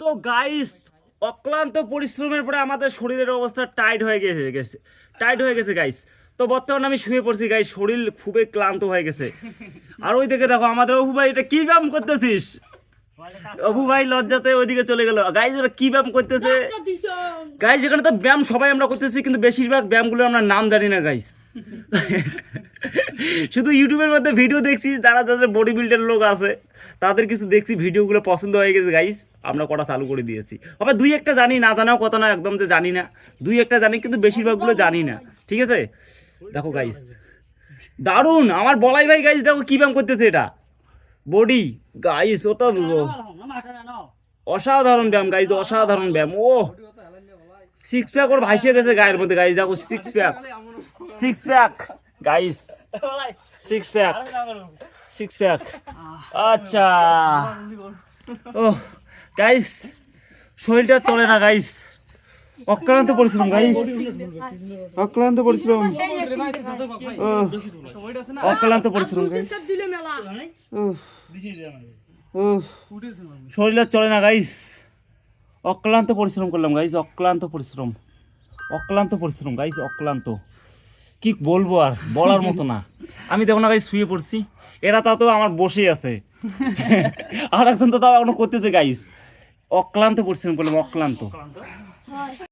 তো গাইস, অক্লান্ত পরিশ্রমের পরে আমাদের শরীরের অবস্থা টাইট হয়ে গেছে গাইস। তো বর্তমানে আমি শুয়ে পড়ছি গাইস, শরীর খুবই ক্লান্ত হয়ে গেছে। আর ওই দিকে দেখো আমাদের অপু ভাই, এটা কি ব্যায়াম করতেছিস? অপু ভাই লজ্জাতে ওইদিকে চলে গেল। গাইস ওরা কি ব্যায়াম করতেছে গাইস? এখানে তো ব্যায়াম সবাই আমরা করতেছি, কিন্তু বেশিরভাগ ব্যায়ামগুলো আমরা নাম জানি না গাইস। শুধু ইউটিউবের মধ্যে ভিডিও দেখছি, যাদের বডি বিল্ডার লোক আছে তাদের কিছু দেখছি, ভিডিওগুলো পছন্দ হয়ে গেছে গাইস, আমরা করা চালু করে দিয়েছি। আবার দুই একটা জানি, না জানাও কথা না, একদম যে জানি না, দুই একটা জানি, কিন্তু বেশিরভাগগুলো জানি না। ঠিক আছে, দেখো গাইস দারুণ আমার বলাই ভাই গাইস, দেখো কি ব্যায়াম করতেছে, এটা বডি গাইস, ও তো অসাধারণ ব্যায়াম গাইস, অসাধারণ ব্যায়াম। ও সিক্স প্যাক ওর ভাইসিয়ে গেছে গায়ের মধ্যে গাইস, দেখো six pack guys, six pack. আচ্ছা ও গাইস, শরীরটা চলে না গাইস, অক্লান্ত পরিশ্রম গাইস, অক্লান্ত পরিশ্রম, অক্লান্ত পরিশ্রম গাইস, শরীরটা চলে না গাইস, অক্লান্ত পরিশ্রম করলাম গাইস, অক্লান্ত পরিশ্রম গাইস, অক্লান্ত। কি বলবো, আর বলার মতো না। আমি দেখো না গাইস শুয়ে পড়ছি, এরা তা তো আমার বসেই আছে, আর একজন তো তাও এখনো করতেছে গাইস। অক্লান্ত পরিশ্রম করলাম, অক্লান্ত।